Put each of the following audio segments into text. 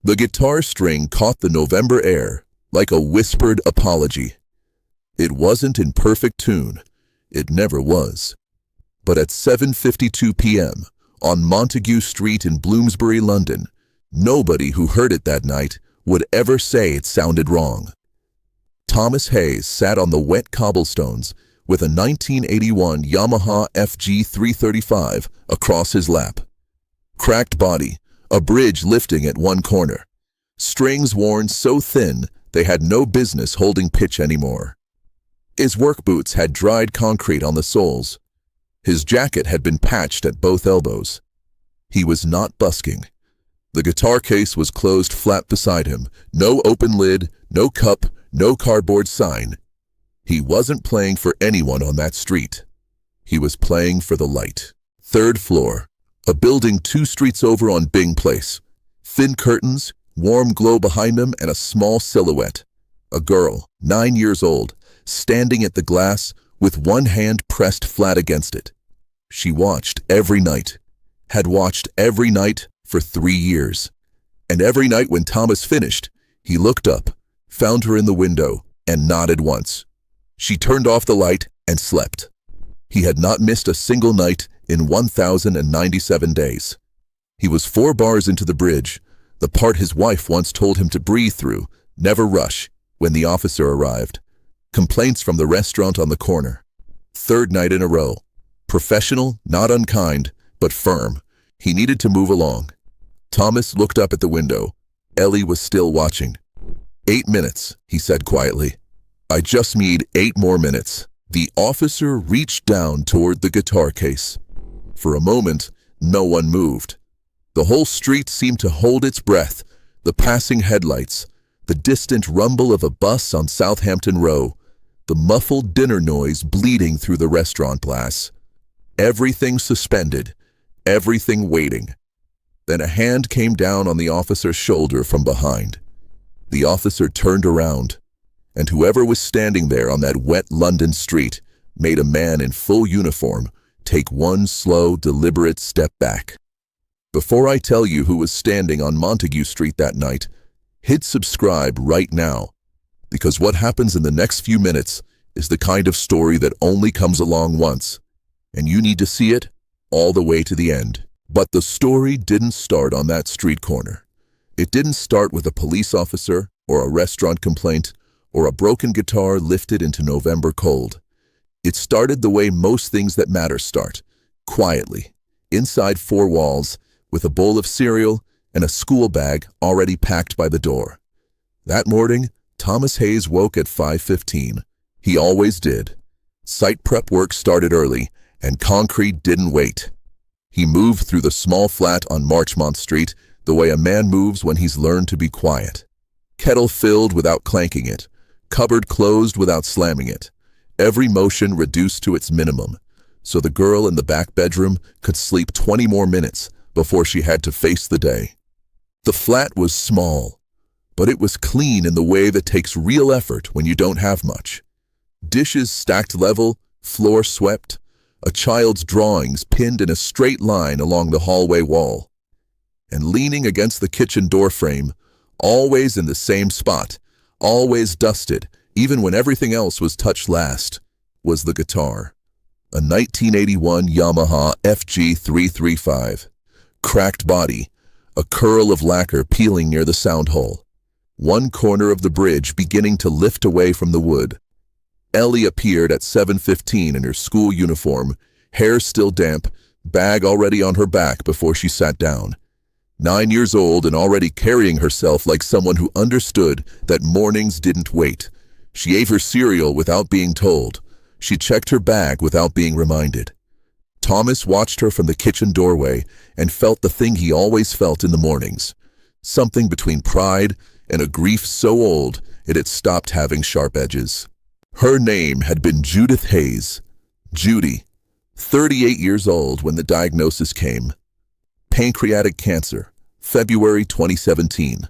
The guitar string caught the November air like a whispered apology. It wasn't in perfect tune. It never was. But at 7:52 p.m. on Montague Street in Bloomsbury, London, nobody who heard it that night would ever say it sounded wrong. Thomas Hayes sat on the wet cobblestones with a 1981 Yamaha FG335 across his lap. Cracked body, a bridge lifting at one corner. Strings worn so thin they had no business holding pitch anymore. His work boots had dried concrete on the soles. His jacket had been patched at both elbows. He was not busking. The guitar case was closed flat beside him. No open lid, no cup, no cardboard sign. He wasn't playing for anyone on that street. He was playing for the light. Third floor, a building 2 streets over on Bing Place. Thin curtains, warm glow behind him, and a small silhouette. A girl, 9 years old, standing at the glass with one hand pressed flat against it. She watched every night, had watched every night for 3 years. And every night when Thomas finished, he looked up, found her in the window, and nodded once. She turned off the light and slept. He had not missed a single night in 1,097 days. He was 4 bars into the bridge, the part his wife once told him to breathe through, never rush, when the officer arrived. Complaints from the restaurant on the corner. 3rd night in a row. Professional, not unkind, but firm. He needed to move along. Thomas looked up at the window. Ellie was still watching. 8 minutes, he said quietly. I just need 8 more minutes. The officer reached down toward the guitar case. For a moment, no one moved. The whole street seemed to hold its breath, the passing headlights, the distant rumble of a bus on Southampton Row, the muffled dinner noise bleeding through the restaurant glass. Everything suspended, everything waiting. Then a hand came down on the officer's shoulder from behind. The officer turned around, and whoever was standing there on that wet London street made a man in full uniform take one slow, deliberate step back. Before I tell you who was standing on Montague Street that night, hit subscribe right now, because what happens in the next few minutes is the kind of story that only comes along once, and you need to see it all the way to the end. But the story didn't start on that street corner. It didn't start with a police officer or a restaurant complaint or a broken guitar lifted into November cold. It started the way most things that matter start, quietly, inside 4 walls, with a bowl of cereal and a school bag already packed by the door. That morning, Thomas Hayes woke at 5:15. He always did. Site prep work started early, and concrete didn't wait. He moved through the small flat on Marchmont Street the way a man moves when he's learned to be quiet. Kettle filled without clanking it, cupboard closed without slamming it, every motion reduced to its minimum, so the girl in the back bedroom could sleep 20 more minutes before she had to face the day. The flat was small, but it was clean in the way that takes real effort when you don't have much. Dishes stacked level, floor swept, a child's drawings pinned in a straight line along the hallway wall. And leaning against the kitchen door frame, always in the same spot, always dusted, even when everything else was touched last, was the guitar. A 1981 Yamaha FG335. Cracked body, a curl of lacquer peeling near the sound hole. One corner of the bridge beginning to lift away from the wood. Ellie appeared at 7:15 in her school uniform, hair still damp, bag already on her back before she sat down. 9 years old and already carrying herself like someone who understood that mornings didn't wait. She ate her cereal without being told. She checked her bag without being reminded. Thomas watched her from the kitchen doorway and felt the thing he always felt in the mornings. Something between pride and a grief so old it had stopped having sharp edges. Her name had been Judith Hayes. Judy, 38 years old when the diagnosis came. Pancreatic cancer, February 2017.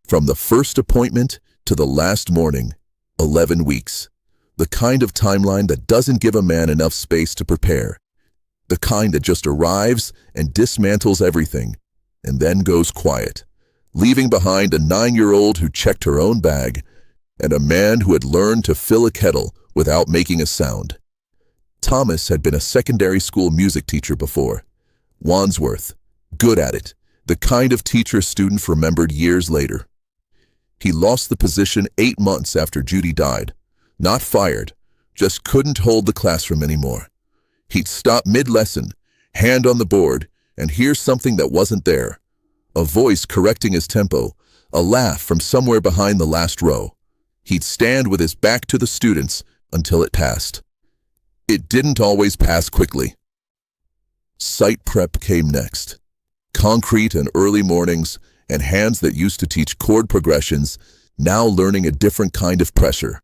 From the first appointment to the last morning, 11 weeks. The kind of timeline that doesn't give a man enough space to prepare. The kind that just arrives and dismantles everything, and then goes quiet. leaving behind a 9-year-old who checked her own bag and a man who had learned to fill a kettle without making a sound. Thomas had been a secondary school music teacher before. Wandsworth, good at it, the kind of teacher students remembered years later. He lost the position 8 months after Judy died. Not fired, just couldn't hold the classroom anymore. He'd stop mid-lesson, hand on the board, and hear something that wasn't there. A voice correcting his tempo, a laugh from somewhere behind the last row. He'd stand with his back to the students until it passed. It didn't always pass quickly. Sight prep came next. Concrete and early mornings, and hands that used to teach chord progressions, now learning a different kind of pressure.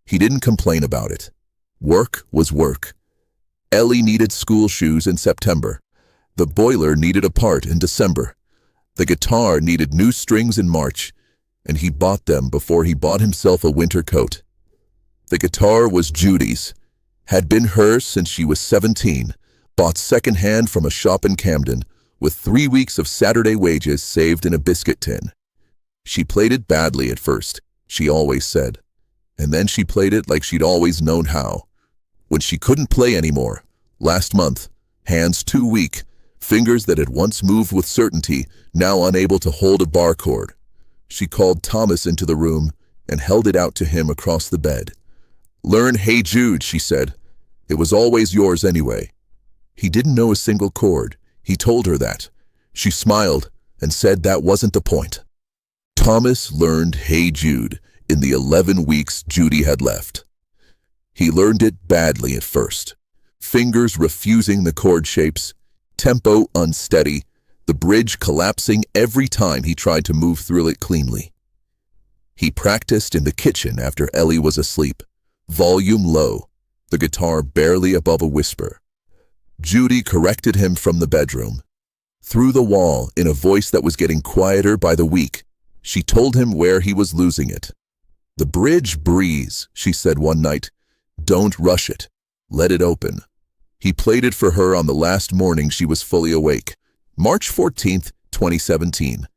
He didn't complain about it. Work was work. Ellie needed school shoes in September. The boiler needed a part in December. The guitar needed new strings in March, and he bought them before he bought himself a winter coat. The guitar was Judy's, had been hers since she was 17, bought secondhand from a shop in Camden, with 3 weeks of Saturday wages saved in a biscuit tin. She played it badly at first, she always said, and then she played it like she'd always known how. When she couldn't play anymore, last month, hands too weak, fingers that had once moved with certainty, now unable to hold a bar chord. She called Thomas into the room and held it out to him across the bed. "Learn Hey Jude," she said. "It was always yours anyway." He didn't know a single chord. He told her that. She smiled and said that wasn't the point. Thomas learned Hey Jude in the 11 weeks Judy had left. He learned it badly at first. Fingers refusing the chord shapes, tempo unsteady, the bridge collapsing every time he tried to move through it cleanly. He practiced in the kitchen after Ellie was asleep, volume low, the guitar barely above a whisper. Judy corrected him from the bedroom. Through the wall, in a voice that was getting quieter by the week, she told him where he was losing it. "The bridge breeze," she said one night. "Don't rush it. Let it open." He played it for her on the last morning she was fully awake, March 14th, 2017.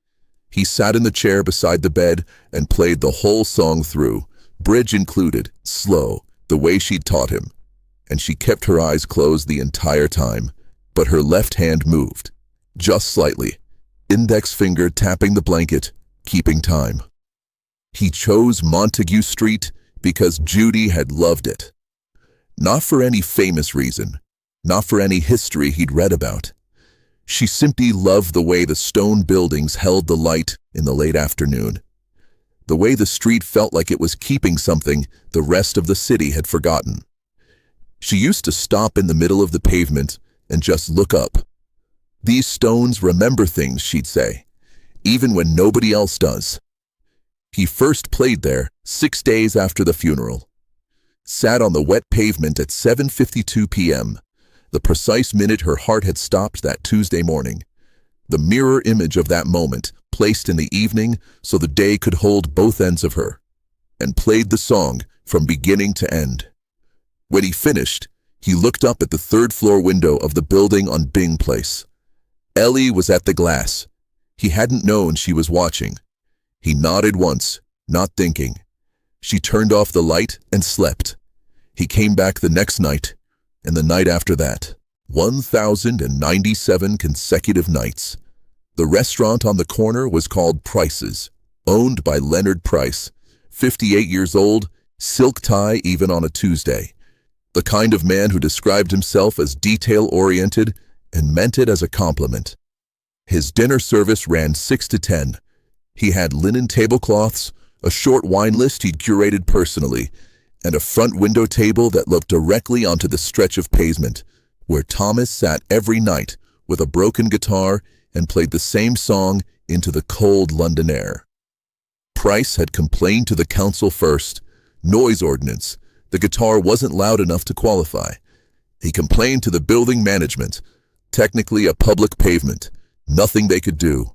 He sat in the chair beside the bed and played the whole song through, bridge included, slow, the way she'd taught him. And she kept her eyes closed the entire time, but her left hand moved, just slightly, index finger tapping the blanket, keeping time. He chose Montague Street because Judy had loved it. Not for any famous reason, not for any history he'd read about. She simply loved the way the stone buildings held the light in the late afternoon. The way the street felt like it was keeping something the rest of the city had forgotten. She used to stop in the middle of the pavement and just look up. "These stones remember things," she'd say, even when nobody else does. He first played there 6 days after the funeral. Sat on the wet pavement at 7:52 p.m., the precise minute her heart had stopped that Tuesday morning. The mirror image of that moment, placed in the evening so the day could hold both ends of her, and played the song from beginning to end. When he finished, he looked up at the third-floor window of the building on Bing Place. Ellie was at the glass. He hadn't known she was watching. He nodded once, not thinking. She turned off the light and slept. He came back the next night, and the night after that. 1,097 consecutive nights. The restaurant on the corner was called Price's, owned by Leonard Price, 58 years old, silk tie even on a Tuesday. The kind of man who described himself as detail-oriented and meant it as a compliment. His dinner service ran 6 to 10. He had linen tablecloths, a short wine list he'd curated personally, and a front window table that looked directly onto the stretch of pavement, where Thomas sat every night with a broken guitar and played the same song into the cold London air. Price had complained to the council first. Noise ordinance. The guitar wasn't loud enough to qualify. He complained to the building management. Technically a public pavement. Nothing they could do.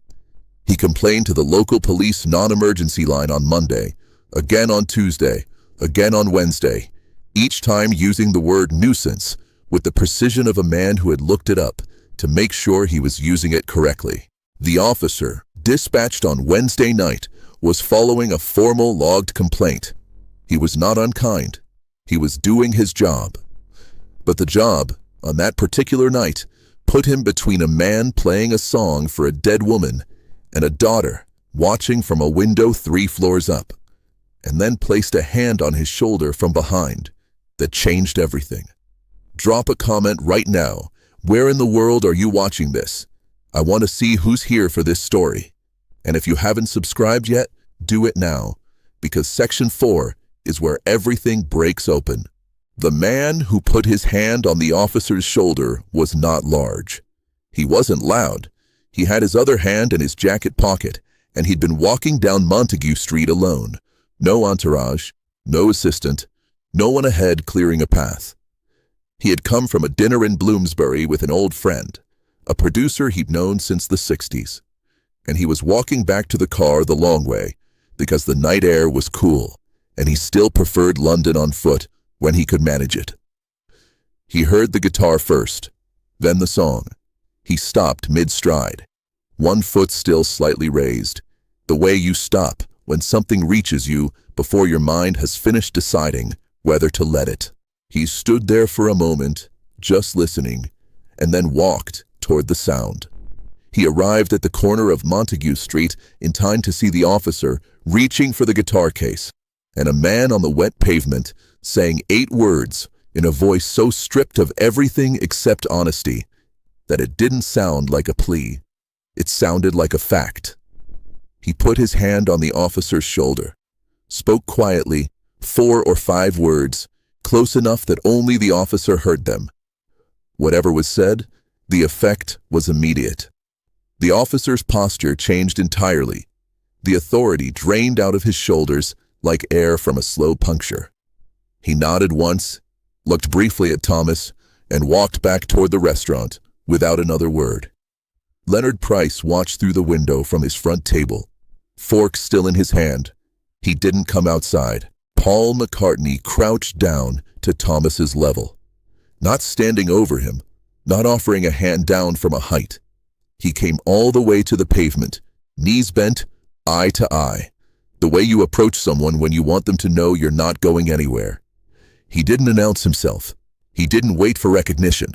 He complained to the local police non-emergency line on Monday, again on Tuesday, again on Wednesday, each time using the word nuisance with the precision of a man who had looked it up to make sure he was using it correctly. The officer dispatched on Wednesday night, was following a formal logged complaint. He was not unkind. He was doing his job. But the job, on that particular night, put him between a man playing a song for a dead woman and a daughter watching from a window 3 floors up, and then placed a hand on his shoulder from behind that changed everything. Drop a comment right now. Where in the world are you watching this? I want to see who's here for this story. And if you haven't subscribed yet, do it now, because Section 4 is where everything breaks open. The man who put his hand on the officer's shoulder was not large. He wasn't loud. He had his other hand in his jacket pocket, and he'd been walking down Montague Street alone. No entourage, no assistant, no one ahead clearing a path. He had come from a dinner in Bloomsbury with an old friend, a producer he'd known since the 60s. And he was walking back to the car the long way because the night air was cool, and he still preferred London on foot when he could manage it. He heard the guitar first, then the song. He stopped mid-stride, one foot still slightly raised, the way you stop when something reaches you before your mind has finished deciding whether to let it. He stood there for a moment, just listening, and then walked toward the sound. He arrived at the corner of Montague Street in time to see the officer reaching for the guitar case, and a man on the wet pavement saying 8 words in a voice so stripped of everything except honesty that it didn't sound like a plea. It sounded like a fact. He put his hand on the officer's shoulder, spoke quietly, 4 or 5 words, close enough that only the officer heard them. Whatever was said, the effect was immediate. The officer's posture changed entirely. The authority drained out of his shoulders like air from a slow puncture. He nodded once, looked briefly at Thomas, and walked back toward the restaurant without another word. Leonard Price watched through the window from his front table, fork still in his hand. He didn't come outside. Paul McCartney crouched down to Thomas's level, not standing over him, not offering a hand down from a height. He came all the way to the pavement, knees bent, eye to eye, the way you approach someone when you want them to know you're not going anywhere. He didn't announce himself. He didn't wait for recognition.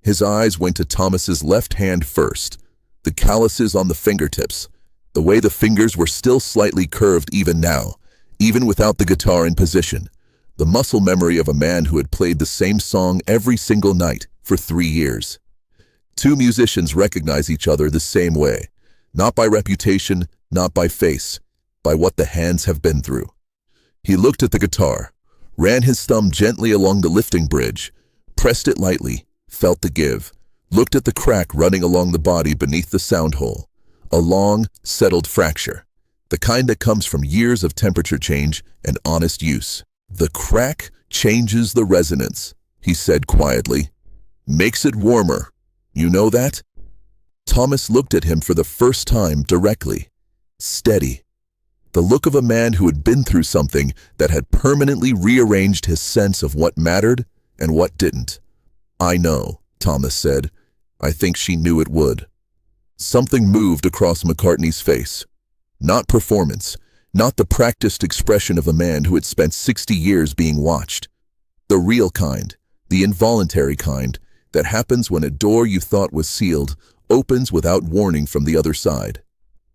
His eyes went to Thomas's left hand first, the calluses on the fingertips, the way the fingers were still slightly curved even now, even without the guitar in position, the muscle memory of a man who had played the same song every single night for 3 years. 2 musicians recognize each other the same way, not by reputation, not by face, by what the hands have been through. He looked at the guitar, ran his thumb gently along the lifting bridge, pressed it lightly, felt the give, looked at the crack running along the body beneath the sound hole, a long, settled fracture, the kind that comes from years of temperature change and honest use. The crack changes the resonance, he said quietly. Makes it warmer. You know that? Thomas looked at him for the first time directly, steady. The look of a man who had been through something that had permanently rearranged his sense of what mattered and what didn't. I know, Thomas said. I think she knew it would. Something moved across McCartney's face. Not performance, not the practiced expression of a man who had spent 60 years being watched. The real kind, the involuntary kind, that happens when a door you thought was sealed opens without warning from the other side.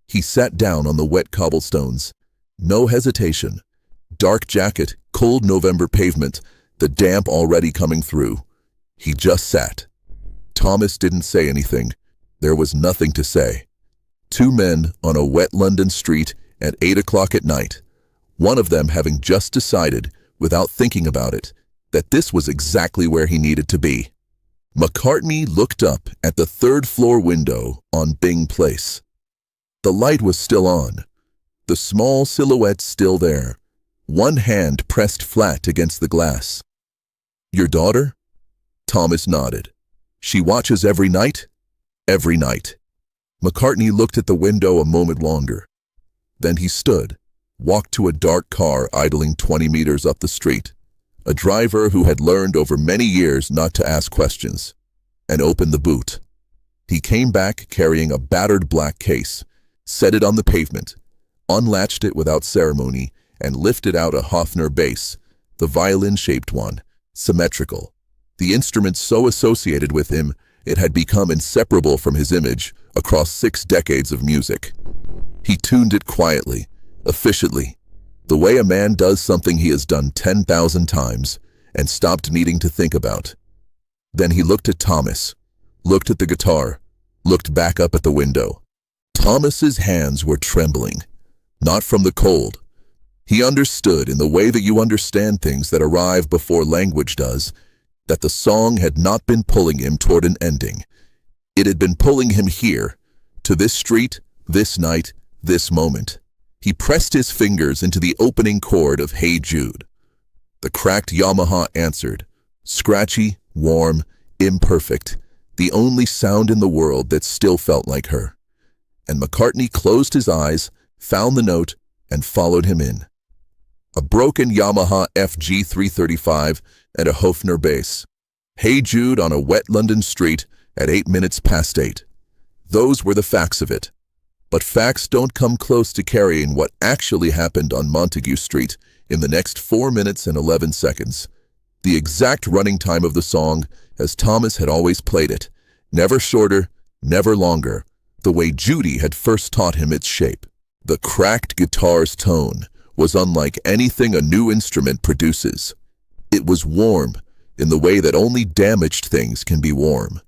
He sat down on the wet cobblestones. No hesitation. Dark jacket, cold November pavement, the damp already coming through. He just sat. Thomas didn't say anything. There was nothing to say. 2 men on a wet London street at 8 o'clock at night, one of them having just decided, without thinking about it, that this was exactly where he needed to be. McCartney looked up at the 3rd floor window on Byng Place. The light was still on, the small silhouette still there, one hand pressed flat against the glass. Your daughter? Thomas nodded. She watches every night? Every night. McCartney looked at the window a moment longer. Then he stood, walked to a dark car idling 20 meters up the street, a driver who had learned over many years not to ask questions, and opened the boot. He came back carrying a battered black case, set it on the pavement, unlatched it without ceremony, and lifted out a Hofner bass, the violin-shaped one, symmetrical. The instrument so associated with him, it had become inseparable from his image across 6 decades of music. He tuned it quietly, efficiently, the way a man does something he has done 10,000 times and stopped needing to think about. Then he looked at Thomas, looked at the guitar, looked back up at the window. Thomas's hands were trembling, not from the cold. He understood, in the way that you understand things that arrive before language does, that the song had not been pulling him toward an ending. It had been pulling him here, to this street, this night, this moment. He pressed his fingers into the opening chord of Hey Jude. The cracked Yamaha answered, scratchy, warm, imperfect, the only sound in the world that still felt like her. And McCartney closed his eyes, found the note, and followed him in. A broken Yamaha FG 335 and a Hofner bass. Hey Jude on a wet London street at 8 minutes past 8. Those were the facts of it. But facts don't come close to carrying what actually happened on Montague Street in the next 4 minutes and 11 seconds. The exact running time of the song as Thomas had always played it. Never shorter, never longer, the way Judy had first taught him its shape. The cracked guitar's tone was unlike anything a new instrument produces. It was warm in the way that only damaged things can be warm.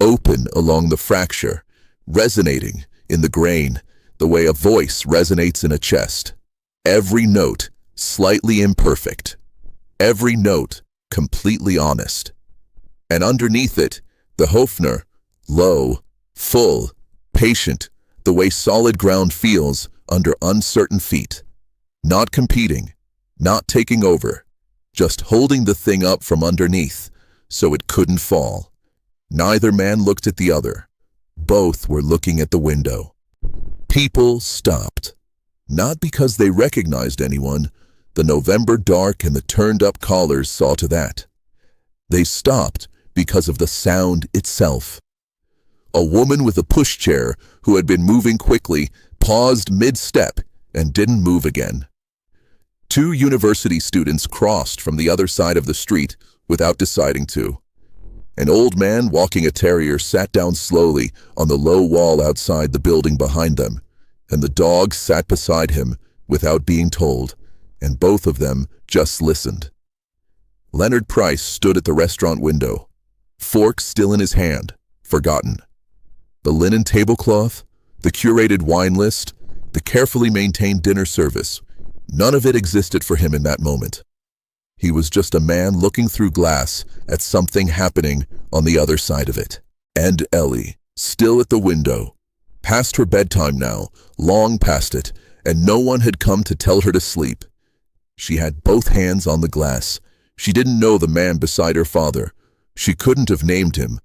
Open along the fracture, resonating in the grain, the way a voice resonates in a chest. Every note slightly imperfect. Every note completely honest. And underneath it, the Hofner, low, full, patient, the way solid ground feels under uncertain feet. Not competing, not taking over, just holding the thing up from underneath so it couldn't fall. Neither man looked at the other. Both were looking at the window. People stopped. Not because they recognized anyone. The November dark and the turned-up collars saw to that. They stopped because of the sound itself. A woman with a pushchair who had been moving quickly paused mid-step and didn't move again. 2 university students crossed from the other side of the street without deciding to. An old man walking a terrier sat down slowly on the low wall outside the building behind them, and the dog sat beside him without being told, and both of them just listened. Leonard Price stood at the restaurant window, fork still in his hand, forgotten. The linen tablecloth, the curated wine list, the carefully maintained dinner service, none of it existed for him in that moment. He was just a man looking through glass at something happening on the other side of it. And Ellie, still at the window, past her bedtime now, long past it, and no one had come to tell her to sleep. She had both hands on the glass. She didn't know the man beside her father. She couldn't have named him.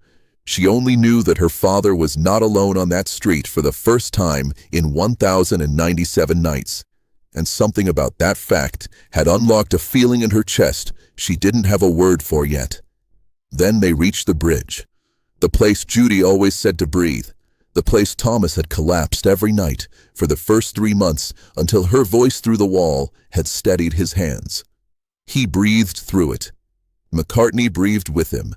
She only knew that her father was not alone on that street for the first time in 1,097 nights. And something about that fact had unlocked a feeling in her chest she didn't have a word for yet. Then they reached the bridge, the place Judy always said to breathe, the place Thomas had collapsed every night for the first 3 months until her voice through the wall had steadied his hands. He breathed through it. McCartney breathed with him.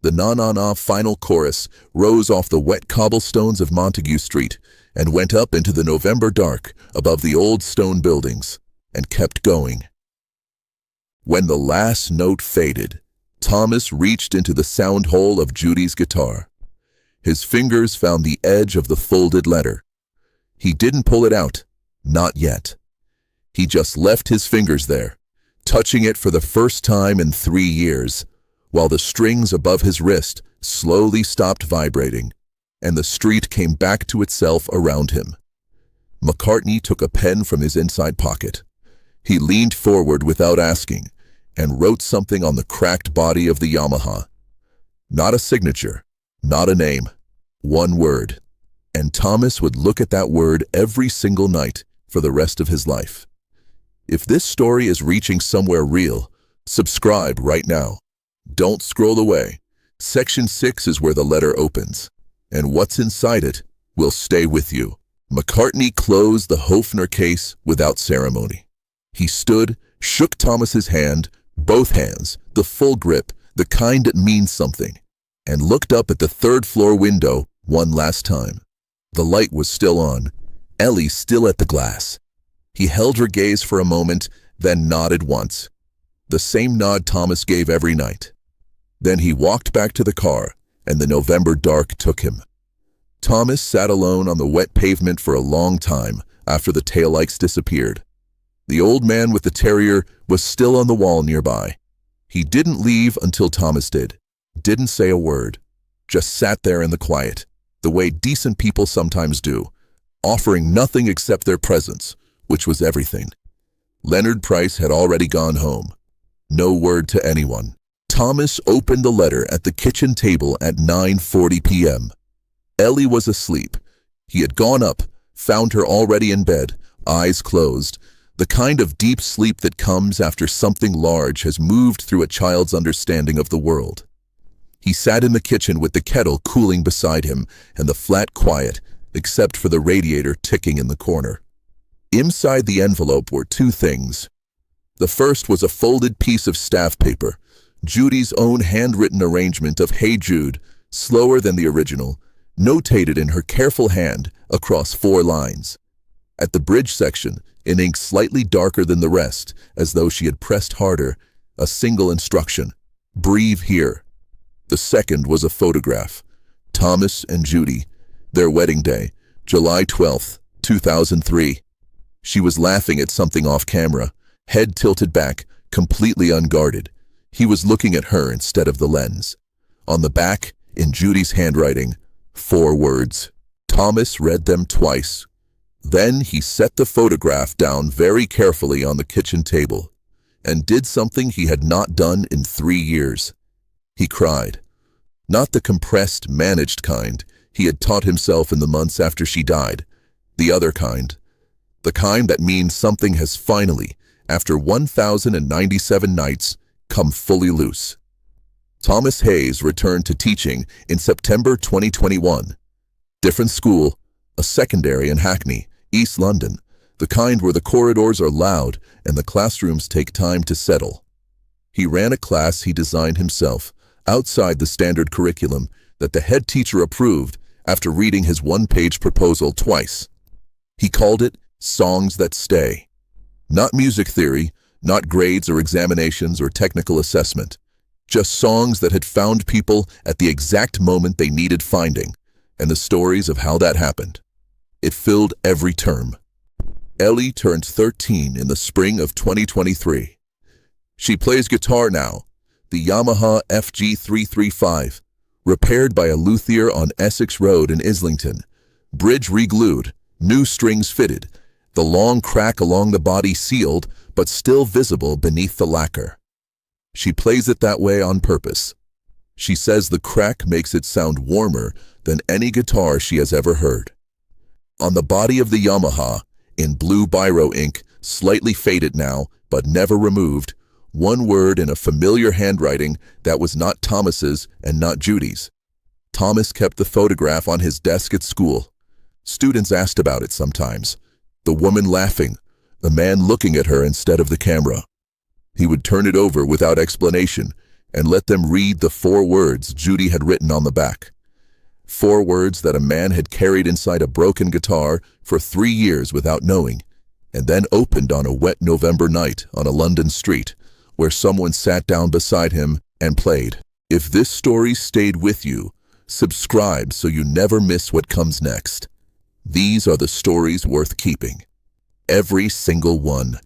The na-na-na final chorus rose off the wet cobblestones of Montague Street and went up into the November dark above the old stone buildings, and kept going. When the last note faded, Thomas reached into the sound hole of Judy's guitar. His fingers found the edge of the folded letter. He didn't pull it out, not yet. He just left his fingers there, touching it for the first time in 3 years, while the strings above his wrist slowly stopped vibrating, and the street came back to itself around him. McCartney took a pen from his inside pocket. He leaned forward without asking, and wrote something on the cracked body of the Yamaha. Not a signature, not a name, one word. And Thomas would look at that word every single night for the rest of his life. If this story is reaching somewhere real, subscribe right now. Don't scroll away. Section 6 is where the letter opens, and what's inside it will stay with you. McCartney closed the Hofner case without ceremony. He stood, shook Thomas's hand, both hands, the full grip, the kind that means something, and looked up at the third-floor window one last time. The light was still on, Ellie still at the glass. He held her gaze for a moment, then nodded once. The same nod Thomas gave every night. Then he walked back to the car, and the November dark took him. Thomas sat alone on the wet pavement for a long time after the taillights disappeared. The old man with the terrier was still on the wall nearby. He didn't leave until Thomas did. Didn't say a word. Just sat there in the quiet, the way decent people sometimes do, offering nothing except their presence, which was everything. Leonard Price had already gone home. No word to anyone. Thomas opened the letter at the kitchen table at 9:40 p.m. Ellie was asleep. He had gone up, found her already in bed, eyes closed, the kind of deep sleep that comes after something large has moved through a child's understanding of the world. He sat in the kitchen with the kettle cooling beside him and the flat quiet, except for the radiator ticking in the corner. Inside the envelope were two things. The first was a folded piece of staff paper, Judy's own handwritten arrangement of Hey Jude, slower than the original, notated in her careful hand across 4 lines. At the bridge section, in ink slightly darker than the rest, as though she had pressed harder, a single instruction: breathe here. The second was a photograph. Thomas and Judy, their wedding day, July 12th, 2003. She was laughing at something off camera, head tilted back, completely unguarded. He was looking at her instead of the lens. On the back, in Judy's handwriting, 4 words. Thomas read them twice. Then he set the photograph down very carefully on the kitchen table and did something he had not done in 3 years. He cried. Not the compressed, managed kind he had taught himself in the months after she died. The other kind. The kind that means something has finally, after 1,097 nights, come fully loose. Thomas Hayes returned to teaching in September 2021. Different school, a secondary in Hackney, East London, the kind where the corridors are loud and the classrooms take time to settle. He ran a class he designed himself, outside the standard curriculum that the head teacher approved after reading his 1-page proposal twice. He called it Songs That Stay. Not music theory, not grades or examinations or technical assessment. Just songs that had found people at the exact moment they needed finding, and the stories of how that happened. It filled every term. Ellie turned 13 in the spring of 2023. She plays guitar now, the Yamaha FG335, repaired by a luthier on Essex Road in Islington, bridge re-glued, new strings fitted, the long crack along the body sealed but still visible beneath the lacquer. She plays it that way on purpose. She says the crack makes it sound warmer than any guitar she has ever heard. On the body of the Yamaha, in blue biro ink, slightly faded now, but never removed, one word in a familiar handwriting that was not Thomas's and not Judy's. Thomas kept the photograph on his desk at school. Students asked about it sometimes. The woman laughing, the man looking at her instead of the camera. He would turn it over without explanation and let them read the 4 words Judy had written on the back. 4 words that a man had carried inside a broken guitar for 3 years without knowing, and then opened on a wet November night on a London street where someone sat down beside him and played. If this story stayed with you, subscribe so you never miss what comes next. These are the stories worth keeping. Every single one.